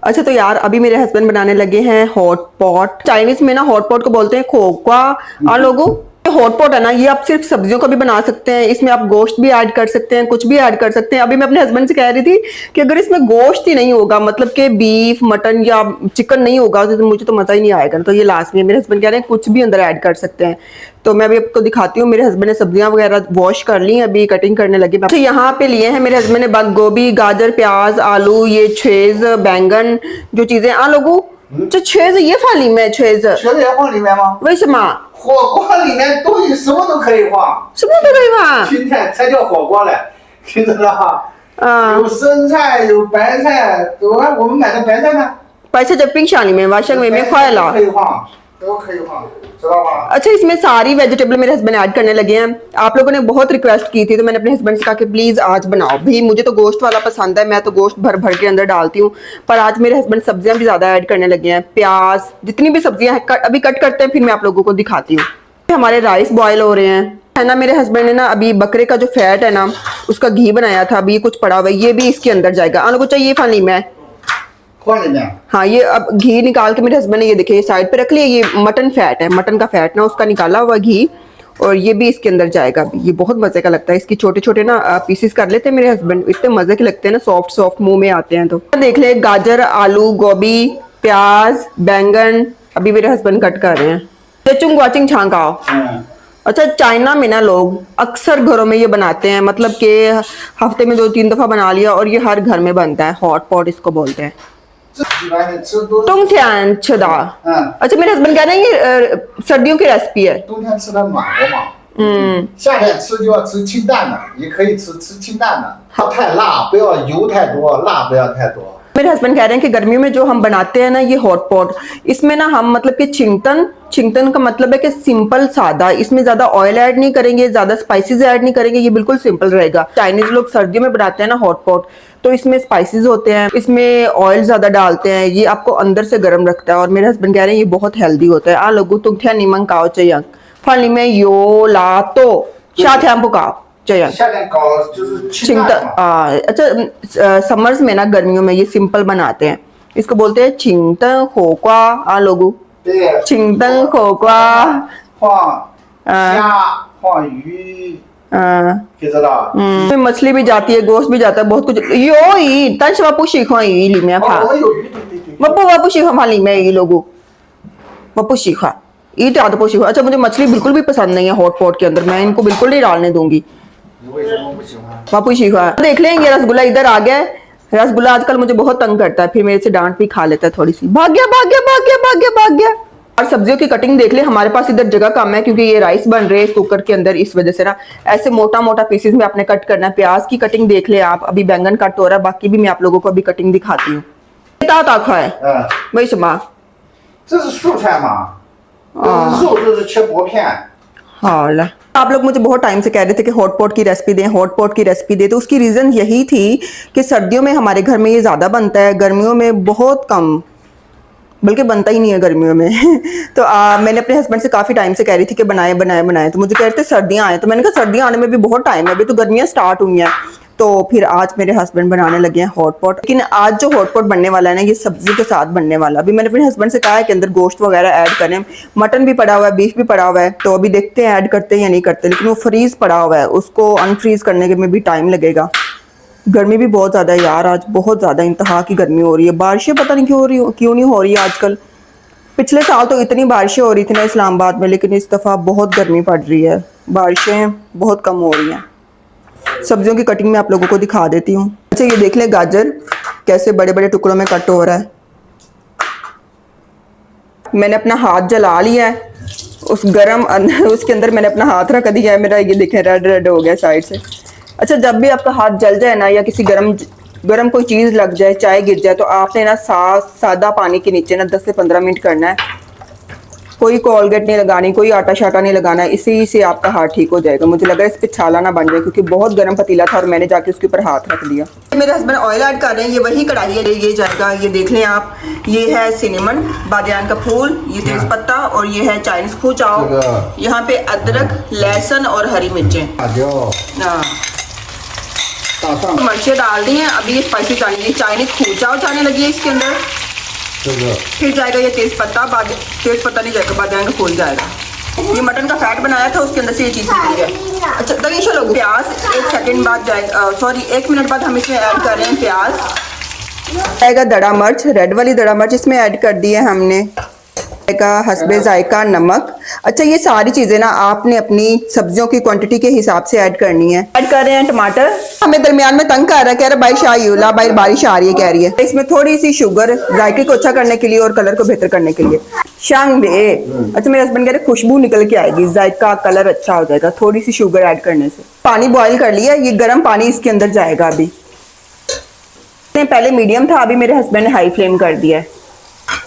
अच्छा तो यार अभी मेरे हस्बैंड बनाने लगे हैं हॉट पॉट। चाइनीज में ना हॉट पॉट को बोलते हैं खोखवा। आ लोगों, हॉट पॉट है ना, ये आप सिर्फ सब्जियों का भी बना सकते हैं, इसमें आप गोश्त भी ऐड कर सकते हैं, कुछ भी ऐड कर सकते हैं। अभी मैं अपने हस्बैंड से कह रही थी कि अगर इसमें गोश्त ही नहीं होगा, मतलब कि बीफ मटन या चिकन नहीं होगा तो मुझे तो मजा ही नहीं आएगा। तो ये लास्ट में मेरे हस्बैंड कह रहे हैं कुछ भी अंदर ऐड कर सकते हैं। तो मैं अभी आपको दिखाती हूँ। मेरे हस्बैंड ने सब्जियां वगैरह वॉश कर ली, अभी कटिंग करने लगे। तो यहाँ पे लिए हैं मेरे हस्बैंड ने बंद गोभी, गाजर, प्याज, आलू, ये छेज, बैंगन, जो चीजें आ लोगों। 这茄子也放里面，茄子。茄子也放里面吗？为什么？火锅里面东西什么都可以放，什么都可以放。今天才叫火锅嘞，听着了。有生菜，有白菜，我们买的白菜呢？白菜在冰箱里面吧，箱里面坏了。可以放，都可以放，知道吧？ अच्छा इसमें सारी वेजिटेबल मेरे हस्बैंड ऐड करने लगे हैं। आप लोगों ने बहुत रिक्वेस्ट की थी तो मैंने अपने हस्बैंड से कहा कि प्लीज आज बनाओ। भाई मुझे तो गोश्त वाला पसंद है, मैं तो गोश्त भर भर के अंदर डालती हूँ, पर आज मेरे हस्बैंड सब्जियां भी ज्यादा ऐड करने लगे हैं। प्याज, जितनी भी सब्जियां हैं अभी कट करते हैं, फिर मैं आप लोगों को दिखाती हूँ। हमारे राइस बॉयल हो रहे हैं, है ना। मेरे हस्बैंड ने ना अभी बकरे का जो फैट है ना उसका घी बनाया था, अभी कुछ पड़ा हुआ है, ये भी इसके अंदर जाएगा। आने को चाहिए फानी में हाँ, ये अब घी निकाल के मेरे हस्बैंड ने ये देखिए ये साइड पे रख लिया। ये मटन फैट है, मटन का फैट ना उसका निकाला हुआ घी, और ये भी इसके अंदर जाएगा। ये बहुत मजे का लगता है। इसकी छोटे छोटे ना पीसेस कर लेते हैं मेरे हस्बैंड, इतने मजे के लगते हैं ना, सॉफ्ट सॉफ्ट मुंह में आते हैं। तो देख ले, गाजर, आलू, गोभी, प्याज, बैंगन अभी मेरे हस्बैंड कट कर रहे हैं। चचुंग वाचिंग छांगाओ। अच्छा चाइना में ना लोग अक्सर घरों में ये बनाते हैं, मतलब कि हफ्ते में 2-3 दफा बना लिया, और ये हर घर में बनता है। हॉट पॉट इसको बोलते हैं। तुम ध्यान छदा। अच्छा मेरे हस्बैंड कह रहे हैं ये सर्दियों की रेसिपी है। 冬天吃的暖和嘛，夏天吃就要吃清淡的，也可以吃清淡的，不太辣，不要油太多，辣不要太多。 मेरे हस्बैंड कह रहे हैं कि गर्मियों में जो हम बनाते हैं ना ये हॉट पॉट, इसमें ना हम मतलब कि चिंगतन का मतलब है कि सिंपल सादा, इसमें ज्यादा ऑयल ऐड नहीं करेंगे, ज्यादा स्पाइसेस ऐड नहीं करेंगे, ये बिल्कुल सिंपल रहेगा। चाइनीज लोग सर्दियों में बनाते हैं ना हॉट पॉट, तो इसमें स्पाइसेस होते हैं, इसमें ऑयल ज्यादा डालते हैं, ये आपको अंदर से गर्म रखता है। और मेरे हस्बैंड कह रहे हैं ये बहुत हेल्दी होता है। आ लोगों तुम थे नीमन काओ चाहिए फाली में यो ला तो शाथ हम पुकाओ चाहिए। 夏天搞就是清淡嘛。 अच्छा समर्स में ना गर्मियों में ये सिंपल बनाते हैं, इसको बोलते हैं चिंगतन खोक्वा। आ लोगों 对， चिंगतन खोक्वा 放虾，放鱼，知道？ मछली भी जाती है, गोश्त भी जाता है, बहुत कुछ। यो ई तंश वापू सीखो ई ली में फा 我有鱼，对对对。 वपू वापू सीखो फाली में ये लोगों वपू सीखा ई टाद पो सीखो। अच्छा मुझे मछली बिल्कुल भी पसंद नहीं है हॉट पॉट के अंदर, मैं इनको बिल्कुल नहीं डालने दूंगी। 你为什么不喜欢？ वापू सीखा। देख लेंगे रसगुल्ला इधर आ गया है। रसगुल्ला आजकल मुझे बहुत तंग करता है, फिर मेरे से डांट भी खा लेता है थोड़ी सी। भाग गया भाग गया भाग गया भाग गया भाग गया। और सब्जियों की कटिंग देख ले, हमारे पास इधर जगह कम है क्योंकि ये राइस बन रहे हैं कुकर के अंदर, इस वजह से ना ऐसे मोटा मोटा पीसेस में आपने कट करना है। प्याज की कटिंग देख ले आप, अभी बैंगन कट हो रहा है, बाकी भी मैं आप लोगों को अभी कटिंग दिखाती हूँ। वही समा 这是素菜嘛？肉就是切薄片。 हाँ, आप लोग मुझे बहुत टाइम से कह रहे थे कि हॉट पॉट की रेसिपी दें, हॉट पॉट की रेसिपी दें। तो उसकी रीज़न यही थी कि सर्दियों में हमारे घर में ये ज़्यादा बनता है, गर्मियों में बहुत कम, बल्कि बनता ही नहीं है गर्मियों में। तो मैंने अपने हस्बैंड से काफ़ी टाइम से कह रही थी कि बनाए बनाए बनाए, तो मुझे कह रहे थे सर्दियाँ आए, तो मैंने कहा सर्दियाँ आने में भी बहुत टाइम है, अभी तो गर्मियाँ स्टार्ट हुई हैं। तो फिर आज मेरे हस्बैंड बनाने लगे हैं हॉट पॉट। लेकिन आज जो हॉट पॉट बनने वाला है ना ये सब्जी के साथ बनने वाला। अभी मैंने अपने हस्बैंड से कहा है कि अंदर गोश्त वगैरह ऐड करें, मटन भी पड़ा हुआ है, बीफ भी पड़ा हुआ है, तो अभी देखते हैं ऐड करते हैं या नहीं करते। लेकिन वो फ्रीज पड़ा हुआ है, उसको अनफ्रीज करने में भी टाइम लगेगा। गर्मी भी बहुत ज़्यादा है यार, आज बहुत ज़्यादा इंतहा की गर्मी हो रही है। बारिशें पता नहीं क्यों नहीं हो रही है आजकल। पिछले साल तो इतनी बारिशें हो रही थी ना इस्लामाबाद में, लेकिन इस दफ़ा बहुत गर्मी पड़ रही है, बारिशें बहुत कम हो रही हैं। सब्जियों की कटिंग में आप लोगों को दिखा देती हूँ। अच्छा ये देख लें गाजर कैसे बड़े बड़े टुकड़ों में कट हो रहा है। मैंने अपना हाथ जला लिया है, उस गरम उसके अंदर मैंने अपना हाथ रख दिया है। मेरा ये देखें रेड रेड हो गया साइड से। अच्छा जब भी आपका हाथ जल जाए ना, या किसी गरम कोई चीज़ लग जाए, चाय गिर जाए, तो आपने ना सादा पानी के नीचे ना 10 से 15 मिनट करना है। कोई कोलगेट नहीं लगानी, कोई आटा शाटा नहीं लगाना, इसी से आपका हाथ ठीक हो जाएगा। मुझे लगा इस पे छाला ना बन जाए क्योंकि बहुत गर्म पतीला था और मैंने जाके उसके ऊपर हाथ रख दिया। मेरे हस्बैंड ऑयल ऐड कर रहे हैं, ये वही कढ़ाई है, ये जाएगा। ये देख लें आप, ये है सिनेमन, बादियान का फूल, ये तेज पत्ता, और ये है चाइनीज खूचाओ। यहाँ पे अदरक, लहसुन और हरी मिर्चें। 打上 मिर्चें डाल दी हैं। अभी ये स्पाइसी चाइनीज खूचाओ जाने लगी है इसके अंदर। 这个 फिर जाएगा ये तेज पत्ता, बाद तेज पत्ता नहीं जाएगा, बाद में फूल जाएगा। ये मटन का फैट बनाया था, उसके अंदर से ये चीज़ निकली है। अच्छा दगेशा लोग प्याज 1 सेकंड बाद जाएगा, सॉरी 1 मिनट बाद हम इसमें ऐड कर रहे हैं प्याज। जाएगा दड़ा मिर्च, रेड वाली दड़ा मिर्च इसमें ऐड कर दी है हमने। का हस्बे जायका नमक। अच्छा ये सारी चीजें ना आपने अपनी सब्जियों की क्वांटिटी के हिसाब से ऐड करनी है। ऐड कर रहे हैं टमाटर। हमें दरमियान में तंग कर रहा है, कह रहा बारिश आई यूला भाई बारिश आ रही है कह रही है। इसमें थोड़ी सी शुगर जायके को अच्छा करने के लिए और कलर को बेहतर करने के लिए। शांगबे। अच्छा मेरे हस्बैंड कह रहे खुशबू निकल के आएगी, जायका कलर अच्छा हो जाएगा थोड़ी सी शुगर ऐड करने से। पानी बॉयल कर लिया, ये गर्म पानी इसके अंदर जाएगा। अभी पहले मीडियम था, अभी मेरे हस्बैंड ने हाई फ्लेम कर दिया है।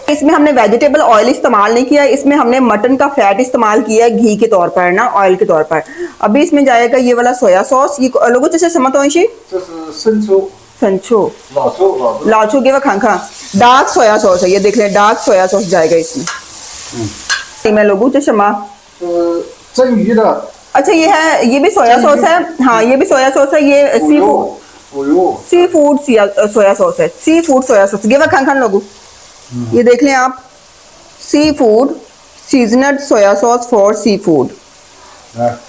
इसमें हमने वेजिटेबल ऑयल इस्तेमाल नहीं किया, इसमें हमने मटन का फैट इस्तेमाल किया है घी के तौर पर ना, ऑयल के तौर पर। अभी इसमें जाएगा ये वाला सोया सॉस। ये लोगों जैसे समझ हो 这是生抽 संचो 老抽 लाचो के वो खांखा डार्क सोया सॉस है, ये देख लें डार्क सोया सॉस जाएगा इसमें। मैं लोगों से क्षमा 蒸鱼的 अच्छा ये है, ये भी सोया सॉस है। हाँ ये भी सोया सॉस है। ये seafood 腐乳 seafood soya sauce है, सी फूड सोया सॉस। गिवा खान खान लोगों ये देख लें आप, seafood seasoned soya sauce for seafood.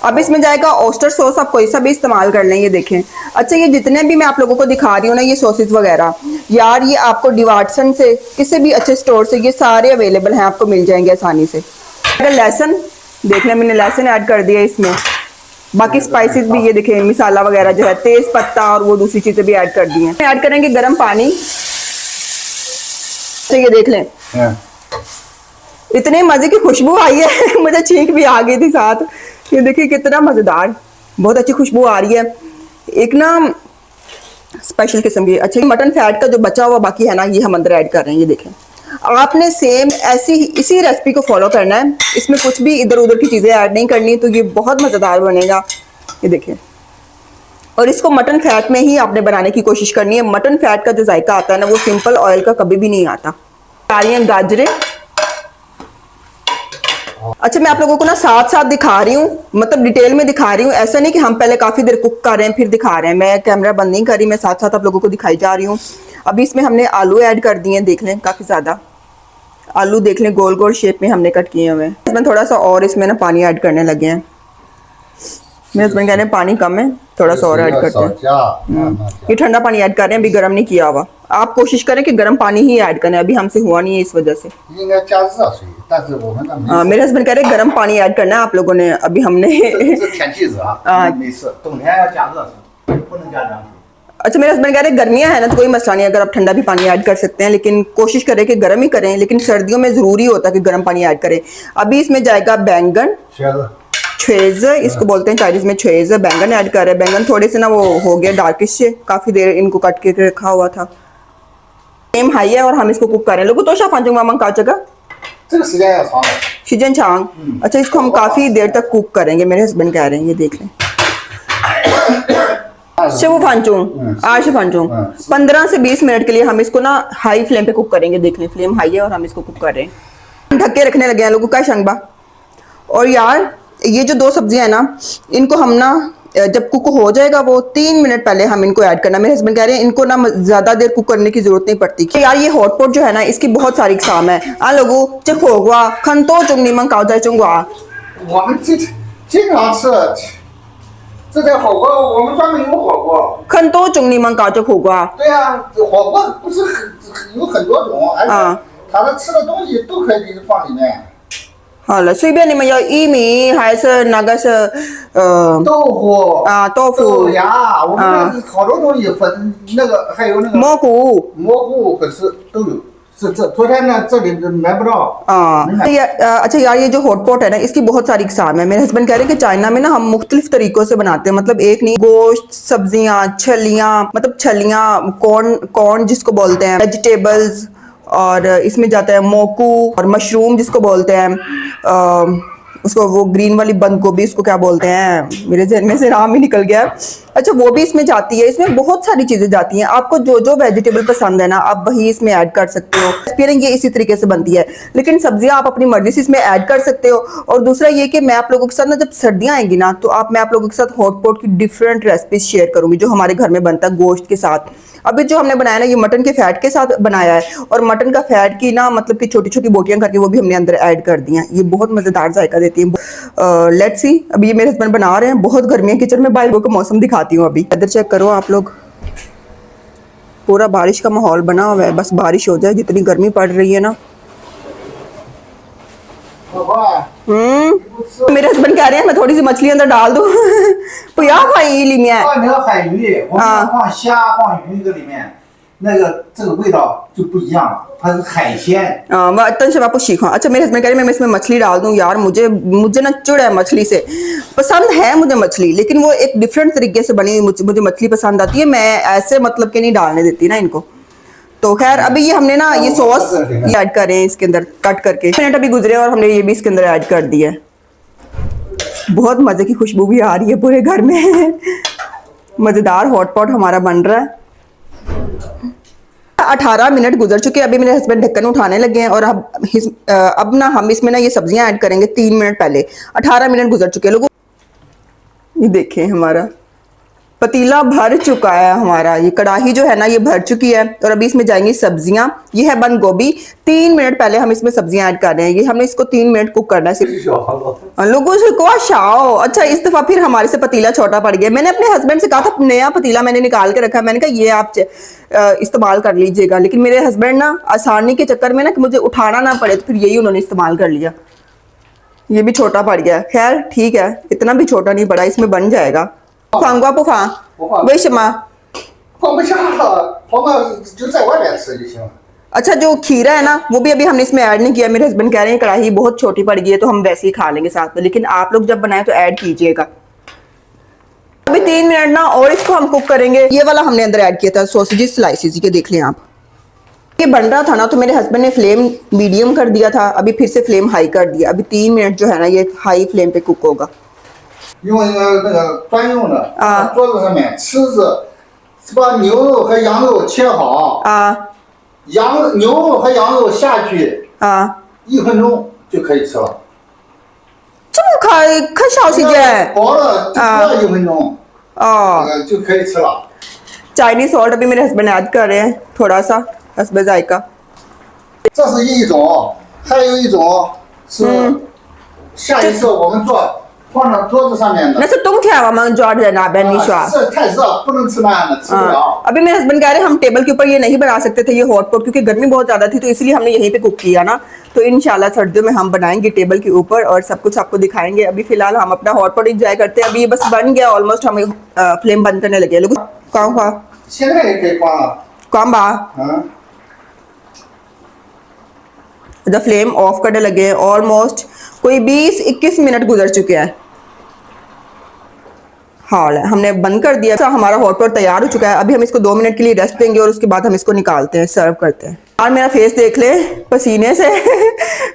अब इसमें जाएगा ऑस्टर सॉस, आप कोई सा भी इस्तेमाल कर लें। ये देखें। अच्छा ये जितने भी मैं आप लोगों को दिखा रही हूँ ना ये सॉसेस वगैरह, यार ये आपको डिवाटसन से किसी भी अच्छे स्टोर से ये सारे अवेलेबल हैं, आपको मिल जाएंगे आसानी से। अगर लहसुन देख लें, मैंने लहसुन ऐड कर दिया इसमें। बाकी स्पाइसेस भी ये देखें, मिसाला वगैरह जो है, तेज पत्ता और वो दूसरी चीजें भी ऐड कर दी हैं। ऐड करेंगे गर्म पानी। तो ये देख लें इतने मजे की खुशबू आई है मुझे छींक भी आ गई थी साथ। ये देखिए कितना मजेदार, बहुत अच्छी खुशबू आ रही है, एक ना स्पेशल किस्म की। अच्छा मटन फैट का जो बचा हुआ बाकी है ना, ये हम अंदर ऐड कर रहे हैं। ये देखें आपने सेम ऐसी इसी रेसिपी को फॉलो करना है, इसमें कुछ भी इधर उधर की चीजें ऐड नहीं करनी, तो ये बहुत मजेदार बनेगा। ये देखें, और इसको मटन फैट में ही आपने बनाने की कोशिश करनी है। मटन फैट का जो जायका आता है ना, वो सिंपल ऑयल का कभी भी नहीं आता। सारियां गाजरें। अच्छा मैं आप लोगों को ना साथ साथ दिखा रही हूँ, मतलब डिटेल में दिखा रही हूँ। ऐसा नहीं कि हम पहले काफी देर कुक कर रहे हैं फिर दिखा रहे हैं। मैं कैमरा बंद नहीं कर रही, मैं साथ साथ आप लोगों को दिखाई जा रही हूँ। अभी इसमें हमने आलू ऐड कर दिए हैं, देख लें काफी ज्यादा आलू देख लें, गोल गोल शेप में हमने कट किए हुए हैं। इसमें थोड़ा सा और इसमें ना पानी ऐड करने लगे हैं। मेरे हस्बैंड कह रहे हैं पानी कम है, थोड़ा सा और ऐड करते हैं। ये ठंडा पानी ऐड कर रहे हैं, अभी गर्म नहीं किया हुआ। आप कोशिश करें कि गर्म पानी ही ऐड करें, अभी हमसे हुआ नहीं है इस वजह से। 应该加热水，但是我们那没 हाँ मेरे हस्बैंड कह रहे हैं गर्म पानी ऐड करना है आप लोगों ने, अभी हमने 这天气热啊，没事，冬天要加热水，不能加凉水。 अच्छा मेरे हस्बैंड कह रहे हैं गर्मियां है ना तो कोई मसला नहीं, अगर आप ठंडा भी पानी ऐड कर सकते हैं, लेकिन कोशिश करें कि गर्म ही करें। लेकिन सर्दियों में जरूरी होता है कि गर्म पानी ऐड करें। अभी इसमें जाएगा बैंगन, 茄子 छेज इसको बोलते हैं चाइनीज में, छेज बैंगन ऐड कर रहे हैं। बैंगन थोड़े से ना वो हो गया डार्किश से, काफी देर इनको कट के रखा हुआ था। फ्लेम हाई है और हम इसको कुक कर रहे हैं। लोगों तो शाफांजुंग मामा का जगह 这个时间要长了。 शिजन चांग। अच्छा इसको हम काफी देर तक कुक करेंगे, मेरे हस्बैंड कह रहे हैं। ये देख लें शिवू फांचूंग, आश फांचूंग 15 से 20 मिनट के लिए हम इसको ना हाई फ्लेम पे कुक करेंगे। देख लें फ्लेम हाई है और हम इसको कुक कर रहे हैं। ढक के रखने लगे हैं लोगों का शंगबा। और यार ये जो दो सब्जियां हैं ना, इनको हम ना जब कुक हो जाएगा वो 3 मिनट पहले हम इनको ऐड करना। मेरे हस्बैंड कह रहे हैं इनको ना ज्यादा देर कुक करने की जरूरत नहीं पड़ती। कि यार ये हॉट पॉट जो है ना, इसकी बहुत सारी इकसाम है। आ लोगों चखोगवा खंतो चुंगनी मंग काओ जाए चुंगवा 我们经常吃这叫火锅，我们专门有火锅。 खंतो चुंगनी मंग काओ चखोगवा 对呀、火锅不是有很多种，而且它的吃的东西都可以放里面。 好了，随便你们要薏米还是那个是豆腐啊豆腐豆芽，我们那好多东西粉，那个还有那个蘑菇蘑菇可是都有。这昨天呢这里买不到。 ये अच्छा यार ये जो हॉट पॉट है ना, इसकी बहुत सारी इकसाम है। मेरे हस्बैंड कह रहे हैं कि चाइना में ना हम मुख्तलिफ तरीकों से बनाते हैं, मतलब एक नहीं। गोश्त, सब्जियां, छलियां, मतलब छलियां, कॉर्न जिसको बोलते हैं, वेजिटेबल्स, और इसमें जाता है मोकू और मशरूम जिसको बोलते हैं, उसको वो ग्रीन वाली बंद गोभी उसको क्या बोलते हैं, मेरे जहन में से नाम ही निकल गया। अच्छा वो भी इसमें जाती है। इसमें बहुत सारी चीजें जाती हैं, आपको जो जो वेजिटेबल पसंद है ना आप वही इसमें ऐड कर सकते हो। फिर ये इसी तरीके से बनती है, लेकिन सब्जियां आप अपनी मर्जी से इसमें ऐड कर सकते हो। और दूसरा ये कि मैं आप लोगों के साथ ना जब सर्दियां आएंगी ना तो मैं आप लोगों के साथ हॉट पॉट की डिफरेंट रेसिपीज शेयर करूंगी जो हमारे घर में बनता है गोश्त के साथ। अभी जो हमने बनाया ना ये मटन के फैट के साथ बनाया है, और मटन का फैट की ना मतलब कि छोटी छोटी बोटियां करके वो भी हमने अंदर ऐड कर दी हैं। ये बहुत मजेदार जायका देती है। लेट्स सी, अभी ये मेरे हस्बैंड बना रहे हैं, बहुत गर्मी है किचन में। बाहर का मौसम दिखाती हूँ अभी। इधर चेक करो आप लोग, पूरा बारिश का माहौल बना हुआ है, बस बारिश हो जाए, जितनी गर्मी पड़ रही है ना। 老婆， मेरे हस्बैंड कह रहे हैं मैं थोड़ी सी मछली अंदर डाल दूं। तो यार खाई ली मैं 放那个海鱼，我们放虾放鱼这里面，那个这个味道就不一样了，它是海鲜。 तन से आपको सीखा। अच्छा मेरे हस्बैंड कह रहे हैं मैं इसमें मछली डाल दूं। यार मुझे ना चिड़ है मछली से, पसंद है मुझे मछली, लेकिन वो एक डिफरेंट तरीके से बनी हुई मुझे मछली पसंद आती है। मैं ऐसे मतलब के नहीं डालने देती ना इनको। तो खैर अभी ये हमने ना ये सॉस ऐड कर रहे हैं इसके अंदर कट करके। मिनट अभी गुजरे और हमने ये भी इसके अंदर ऐड कर दिया है। बहुत मजे की खुशबू भी आ रही है पूरे घर में। मजेदार हॉट पॉट हमारा बन रहा है। 18 मिनट गुजर चुके हैं। अभी मेरे हस्बैंड ढक्कन उठाने लगे हैं और अब ना हम इसमें ना ये सब्जियां ऐड करेंगे 3 मिनट पहले। 18 मिनट गुजर चुके हैं लोगों। ये देखें हमारा पतीला भर चुका है, हमारा ये कढ़ाई जो है ना ये भर चुकी है। और अभी इसमें जाएंगी सब्जियां। ये है बंद गोभी। 3 मिनट पहले हम इसमें सब्जियां ऐड कर रहे हैं। ये हमने इसको 3 मिनट कुक करना है सिर्फ। लोगों से को शाओ। अच्छा इस दफा फिर हमारे से पतीला छोटा पड़ गया। मैंने अपने हस्बैंड से कहा था नया पतीला मैंने निकाल के रखा है, मैंने कहा ये आप इस्तेमाल कर लीजिएगा, लेकिन मेरे हस्बैंड ना आसानी के चक्कर में ना कि मुझे उठाना ना पड़े तो फिर यही उन्होंने इस्तेमाल कर लिया। ये भी छोटा पड़ गया। खैर ठीक है, इतना भी छोटा नहीं पड़ा, इसमें बन जाएगा। 黄瓜不放？为什么？ 放不下了，放到就在外面吃就行了。 अच्छा जो खीरा है ना वो भी अभी हमने इसमें ऐड नहीं किया। मेरे हस्बैंड कह रहे हैं कढ़ाई बहुत छोटी पड़ गई है तो हम वैसे ही खा लेंगे साथ में, लेकिन आप लोग जब बनाए तो ऐड कीजिएगा। अभी 3 मिनट ना और इसको हम कुक करेंगे। ये वाला हमने अंदर ऐड किया था सॉसेज स्लाइसेस, ये देख लें आप। ये बन रहा था ना तो मेरे हस्बैंड ने फ्लेम मीडियम कर दिया था, अभी फिर से फ्लेम हाई कर दिया। अभी 3 मिनट जो है ना ये हाई फ्लेम पे कुक होगा। 用一个那个专用的桌子上面吃着，是把牛肉和羊肉切好，牛肉和羊肉下去，1分钟就可以吃了。这么开小时间？薄了不要1分钟，就可以吃了。 चाइनीज सॉल्ट अभी मेरे हस्बैंड ऐड कर रहे हैं थोड़ा सा हस्बे जायका। 这是一种，还有一种是下一次我们做。 放到桌子上面的。那是冬天嘛，जॉर्ज है ना बेनी शुआ। 是太热，不能吃那样的，吃不了。 अभी मेरे हस्बैंड कह रहे हैं हम टेबल के ऊपर ये नहीं बना सकते थे ये हॉट पॉट, क्योंकि गर्मी बहुत ज्यादा थी तो इसलिए हमने यहीं पे कुक किया ना। तो इंशाल्लाह सर्दियों में हम बनाएंगे टेबल के ऊपर और सब कुछ आपको दिखाएंगे। अभी फिलहाल हम अपना हॉट पॉट एंजॉय करते हैं। अभी ये बस बन गया ऑलमोस्ट, हम फ्लेम बंद करने लगे। लोग कौन 现在也可以关了。 कौन बा द फ्लेम ऑफ करने लगे। ऑलमोस्ट कोई 20-21 मिनट गुजर चुके हैं। हाल है हमने बंद कर दिया। अच्छा हमारा हॉट पॉट तैयार हो चुका है। अभी हम इसको 2 मिनट के लिए रेस्ट देंगे और उसके बाद हम इसको निकालते हैं, सर्व करते हैं। और मेरा फेस देख ले पसीने से।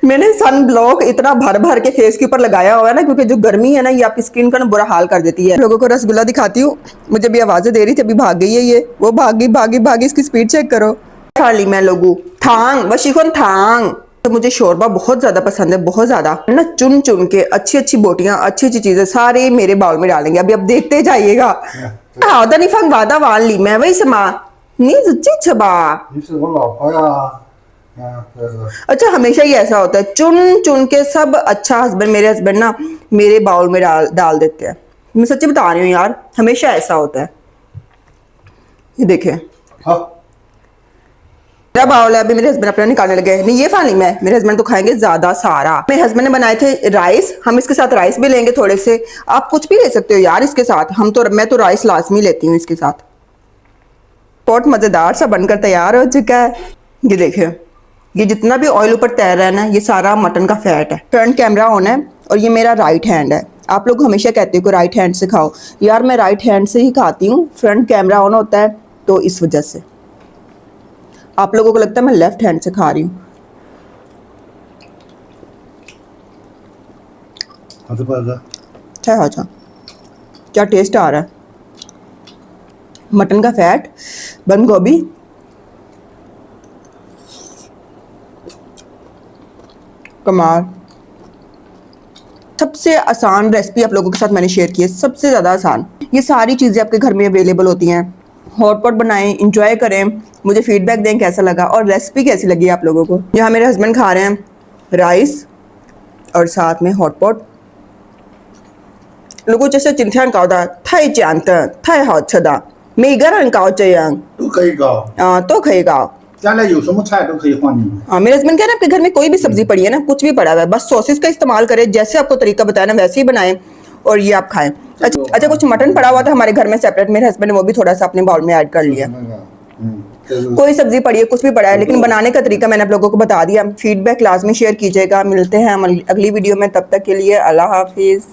मैंने सन ब्लॉक इतना भर भर के फेस के ऊपर लगाया हुआ है ना, क्योंकि जो गर्मी है ना ये आपकी स्किन का ना बुरा हाल कर देती है। लोगों को रसगुल्ला दिखाती हूँ। मुझे भी आवाजें दे रही थी, अभी भाग गई है ये। वो भागी इसकी स्पीड चेक करो। खा ली मैं लोगू थांग वशीखन थांग। तो मुझे शोरबा बहुत ज़्यादा पसंद है, बहुत ज़्यादा ना। चुन चुन के अच्छी बोटियां अच्छी चीज़ें सारे मेरे बाउल में डालेंगे। अभी अब देखते जाइएगा। हाँ नहीं फंग वादा वाल ली मैं वही समा नहीं सच्ची छबा। 你是我老婆呀，अच्छा हमेशा ही ऐसा होता है, चुन चुन के सब अच्छा हस्बैंड मेरे हस्बैंड ना मेरे बाउल में डाल देते हैं। मैं सच्ची बता रही हूँ यार, हमेशा ऐसा होता है। ये देखे मेरा बाउल है। अभी मेरे हस्बैंड अपना निकालने लगे। नहीं ये फाली मैं, मेरे हस्बैंड तो खाएंगे ज्यादा सारा। मेरे हस्बैंड ने बनाए थे राइस, हम इसके साथ राइस भी लेंगे थोड़े से। आप कुछ भी ले सकते हो यार इसके साथ। मैं तो राइस लाजमी लेती हूँ इसके साथ। पॉट मजेदार सा बनकर तैयार हो चुका है। ये देखिए ये जितना भी ऑयल ऊपर तैर रहा है ना ये सारा मटन का फैट है। फ्रंट कैमरा ऑन है और ये मेरा राइट हैंड है। आप लोग हमेशा कहते हो कि राइट हैंड से खाओ, यार मैं राइट हैंड से ही खाती हूँ। फ्रंट कैमरा ऑन होता है तो इस वजह से आप लोगों को लगता है मैं लेफ्ट हैंड से खा रही हूँ। 好吃不好吃？अच्छा है अच्छा, क्या टेस्ट आ रहा है। मटन का फैट, बंद गोभी, कमाल। सबसे आसान रेसिपी आप लोगों के साथ मैंने शेयर की है, सबसे ज़्यादा आसान। ये सारी चीज़ें आपके घर में अवेलेबल होती हैं। हॉटपॉट बनाएं, इंजॉय करें, मुझे फीडबैक दें कैसा लगा और रेसिपी कैसी लगी आप लोगों को। यहाँ मेरे हस्बैंड खा रहे हैं राइस और साथ में हॉटपॉट। 如果这是今天搞的太简单太好吃的，每个人搞这样都可以搞，都可以搞。将来有什么菜都可以放进去。 हाँ, मेरे हस्बैंड कह रहे हैं आपके घर में कोई भी सब्जी पड़ी है ना, कुछ भी पड़ा हुआ है, बस सॉसेस का इस्तेमाल करें, जैसे आपको तरीका बताया ना वैसे ही बनाएं और ये आप खाएं। अच्छा कुछ मटन पड़ा हुआ था हमारे घर में सेपरेट, मेरे हस्बैंड ने वो भी थोड़ा सा अपने बाउल में ऐड कर लिया। 这是 कोई सब्जी पड़ी है, कुछ भी पड़ा है, लेकिन बनाने का तरीका मैंने आप लोगों को बता दिया। फीडबैक लाजमी शेयर कीजिएगा। मिलते हैं हम अगली वीडियो में, तब तक के लिए अल्लाह हाफिज़।